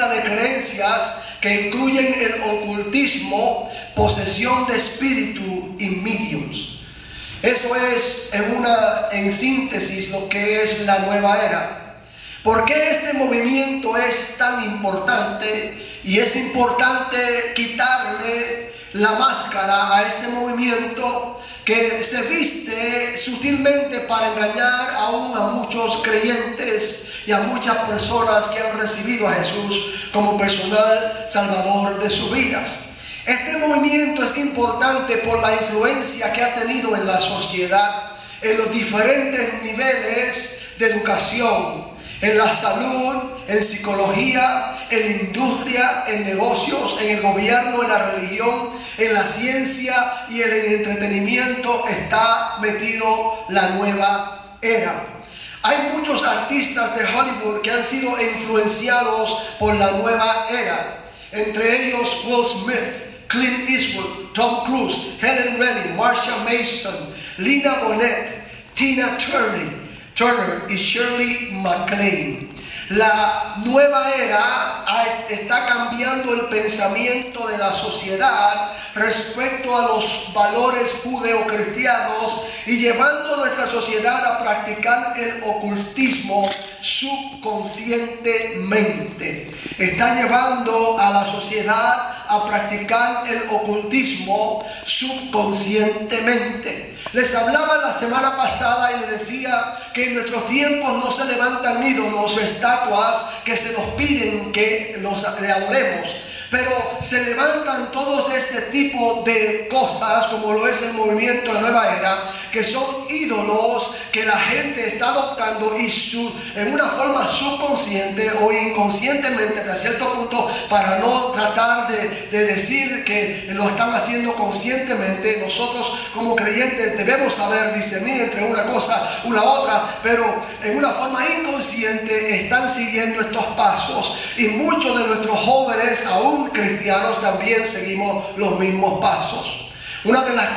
mezcla de creencias que incluyen el ocultismo, posesión de espíritu y mediums. Eso es en síntesis lo que es la nueva era. ¿Por qué este movimiento es tan importante? Y es importante quitarle la máscara a este movimiento que se viste sutilmente para engañar aún a muchos creyentes y a muchas personas que han recibido a Jesús como personal salvador de sus vidas. Este movimiento es importante por la influencia que ha tenido en la sociedad, en los diferentes niveles de educación, en la salud, en psicología, en la industria, en negocios, en el gobierno, en la religión, en la ciencia y en el entretenimiento está metido la nueva era. Hay muchos artistas de Hollywood que han sido influenciados por la nueva era. Entre ellos Will Smith, Clint Eastwood, Tom Cruise, Helen Reddy, Marsha Mason, Lina Bonet, Tina Turner y Shirley MacLaine. La nueva era está cambiando el pensamiento de la sociedad respecto a los valores judeocristianos y llevando a nuestra sociedad a practicar el ocultismo subconscientemente. Está llevando a la sociedad a practicar el ocultismo subconscientemente. Les hablaba la semana pasada y les decía que en nuestros tiempos no se levantan ídolos o estatuas que se nos piden que le adoremos, pero se levantan todos este tipo de cosas, como lo es el movimiento de la nueva era, que son ídolos que la gente está adoptando y en una forma subconsciente o inconscientemente hasta cierto punto, para no tratar de decir que lo están haciendo conscientemente. Nosotros como creyentes debemos saber discernir entre una cosa y la otra, pero en una forma inconsciente están siguiendo estos pasos, y muchos de nuestros jóvenes, aún cristianos, también seguimos los mismos pasos. Una de las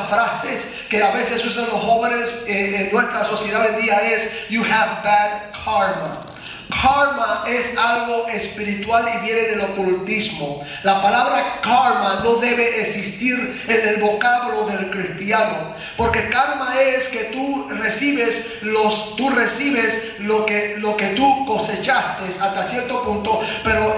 frases que a veces usan los jóvenes en nuestra sociedad hoy en día es "You have bad karma". Karma es algo espiritual y viene del ocultismo. La palabra karma no debe existir en el vocablo del cristiano, porque karma es que tú recibes lo que tú cosechaste hasta cierto punto, pero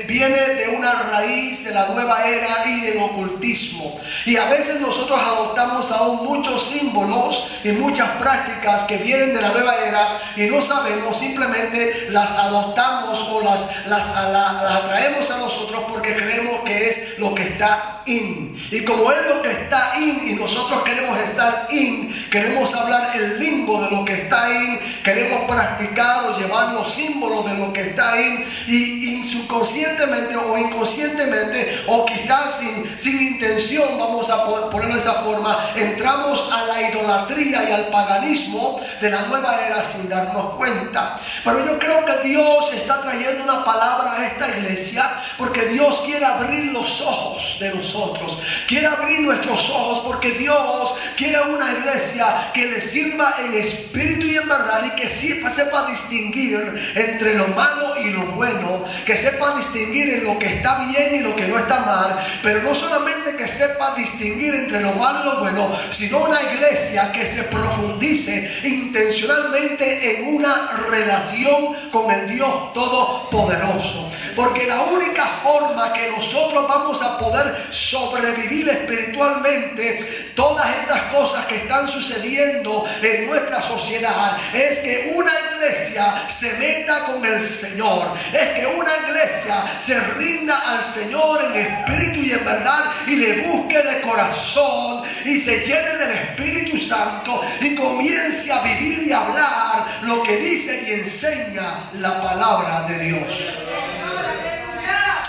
viene de una raíz de la nueva era y del ocultismo. Y a veces nosotros adoptamos aún muchos símbolos y muchas prácticas que vienen de la nueva era y no sabemos, simplemente las adoptamos o las atraemos a nosotros porque creemos que es lo que está in. Y como es lo que está in y nosotros queremos estar in, queremos hablar el lingo de lo que está in, queremos practicar o llevar los símbolos de lo que está in, y subconscientemente o inconscientemente o quizás sin intención, vamos a ponerlo de esa forma, entramos a la idolatría y al paganismo de la nueva era sin darnos cuenta. Pero yo creo que Dios está trayendo una palabra a esta iglesia, porque Dios quiere abrir los ojos de nosotros, quiere abrir nuestros ojos, porque Dios quiere una iglesia que le sirva en espíritu y en verdad, y que sepa distinguir entre lo malo y lo bueno, que sepa distinguir en lo que está bien y lo que no está mal, pero no solamente que sepa distinguir entre lo malo y lo bueno, sino una iglesia que se profundice intencionalmente en una relación con el Dios Todopoderoso. Porque la única forma que nosotros vamos a poder sobrevivir espiritualmente todas estas cosas que están sucediendo en nuestra sociedad es que una iglesia se meta con el Señor, es que una iglesia se rinda al Señor en espíritu y en verdad, y le busque de corazón y se llene del Espíritu Santo y comience a vivir y a hablar lo que dice y enseña la palabra de Dios.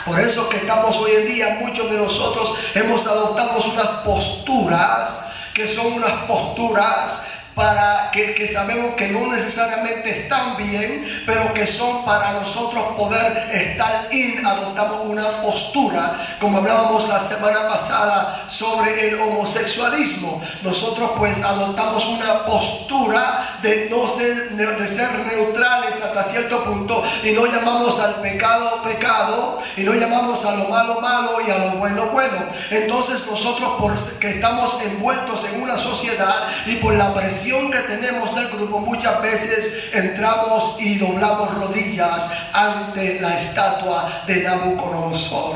Por eso que estamos hoy en día, muchos de nosotros hemos adoptado unas posturas que son unas posturas para que sabemos que no necesariamente están bien, pero que son para nosotros poder estar in adoptamos una postura, como hablábamos la semana pasada sobre el homosexualismo. Nosotros pues adoptamos una postura de ser neutrales hasta cierto punto, y no llamamos al pecado pecado, y no llamamos a lo malo malo y a lo bueno bueno. Entonces nosotros, porque estamos envueltos en una sociedad y por la presión que tenemos del grupo, muchas veces entramos y doblamos rodillas ante la estatua de Nabucodonosor.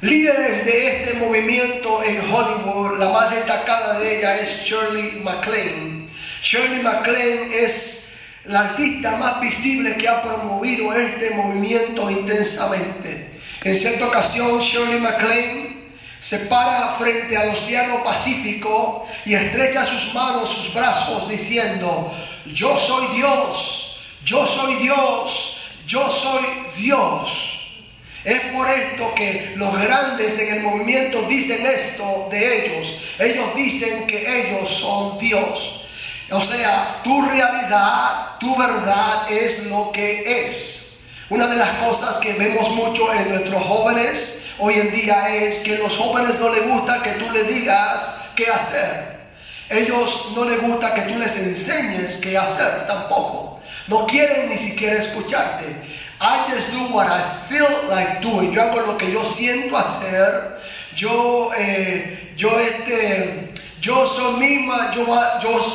Líderes de este movimiento en Hollywood, la más destacada de ella es Shirley MacLaine. Shirley MacLaine es la artista más visible que ha promovido este movimiento intensamente. En cierta ocasión, Shirley MacLaine se para frente al Océano Pacífico y estrecha sus manos, sus brazos, diciendo: yo soy Dios, yo soy Dios, yo soy Dios. Es por esto que los grandes en el movimiento dicen esto de ellos. Ellos dicen que ellos son Dios. O sea, tu realidad, tu verdad es lo que es. Una de las cosas que vemos mucho en nuestros jóvenes hoy en día es que a los jóvenes no les gusta que tú les digas qué hacer. Ellos no les gusta que tú les enseñes qué hacer tampoco. No quieren ni siquiera escucharte. I just do what I feel like doing. Yo hago lo que yo siento hacer. Yo soy misma, yo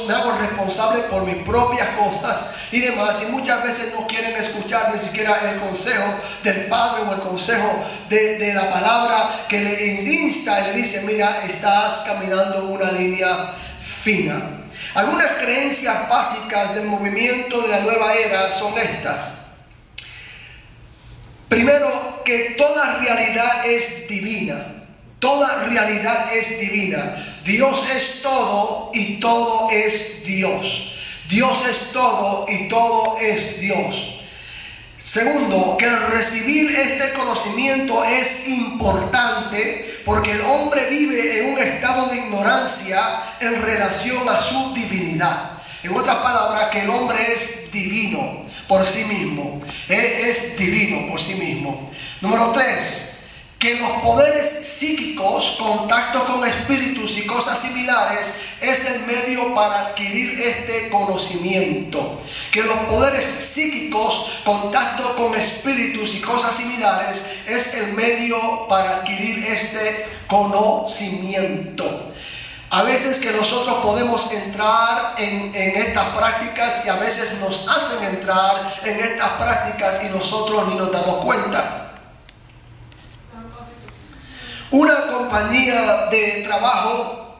me hago responsable por mis propias cosas y demás, y muchas veces no quieren escuchar ni siquiera el consejo del Padre o el consejo de la palabra que le insta y le dice: mira, estás caminando una línea fina. Algunas creencias básicas del movimiento de la nueva era son estas. Primero, que toda realidad es divina. Toda realidad es divina. Dios es todo y todo es Dios. Dios es todo y todo es Dios. Segundo, que recibir este conocimiento es importante porque el hombre vive en un estado de ignorancia en relación a su divinidad. En otras palabras, que el hombre es divino por sí mismo. Es divino por sí mismo. Número 3. Que los poderes psíquicos, contacto con espíritus y cosas similares, es el medio para adquirir este conocimiento. Que los poderes psíquicos, contacto con espíritus y cosas similares, es el medio para adquirir este conocimiento. A veces que nosotros podemos entrar en estas prácticas y a veces nos hacen entrar en estas prácticas y nosotros ni nos damos cuenta. Una compañía de trabajo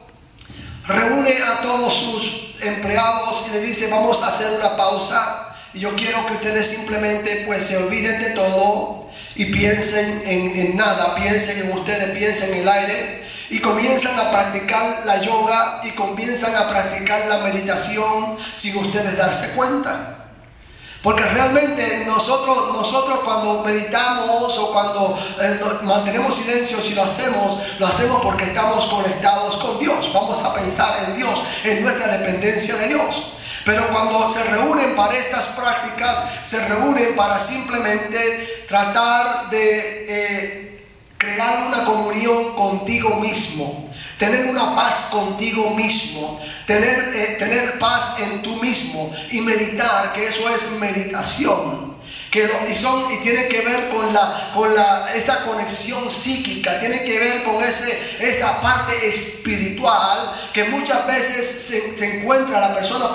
reúne a todos sus empleados y le dice: vamos a hacer una pausa y yo quiero que ustedes simplemente pues se olviden de todo y piensen en nada, piensen en ustedes, piensen en el aire, y comienzan a practicar la yoga y comienzan a practicar la meditación sin ustedes darse cuenta. Porque realmente nosotros cuando meditamos o cuando mantenemos silencio, si lo hacemos porque estamos conectados con Dios. Vamos a pensar en Dios, en nuestra dependencia de Dios. Pero cuando se reúnen para estas prácticas, se reúnen para simplemente tratar de crear una comunión contigo mismo, tener una paz contigo mismo, tener paz en tú mismo y meditar, que eso es meditación. Y tiene que ver con esa conexión psíquica, tiene que ver con esa parte espiritual que muchas veces se encuentra la persona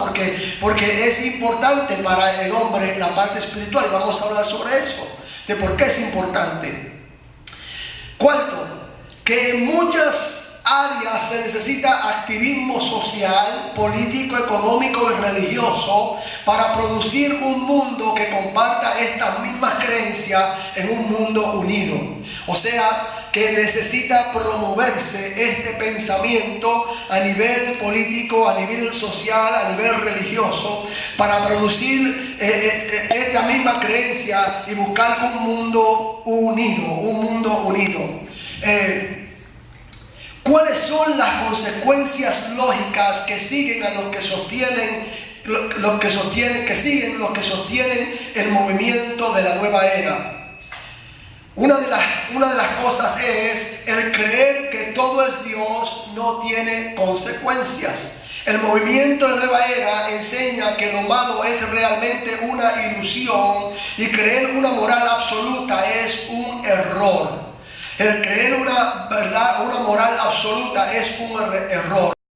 porque es importante para el hombre la parte espiritual, y vamos a hablar sobre eso, de por qué es importante. Cuarto, que en muchas áreas se necesita activismo social, político, económico y religioso para producir un mundo que comparta estas mismas creencias en un mundo unido. O sea, que necesita promoverse este pensamiento a nivel político, a nivel social, a nivel religioso, para producir esta misma creencia y buscar un mundo unido. ¿Cuáles son las consecuencias lógicas que siguen a los que sostienen el movimiento de la nueva era? Una de las cosas es el creer que todo es Dios no tiene consecuencias. El movimiento de la nueva era enseña que lo malo es realmente una ilusión y creer una moral absoluta es un error. El creer una verdad, una moral absoluta es un error.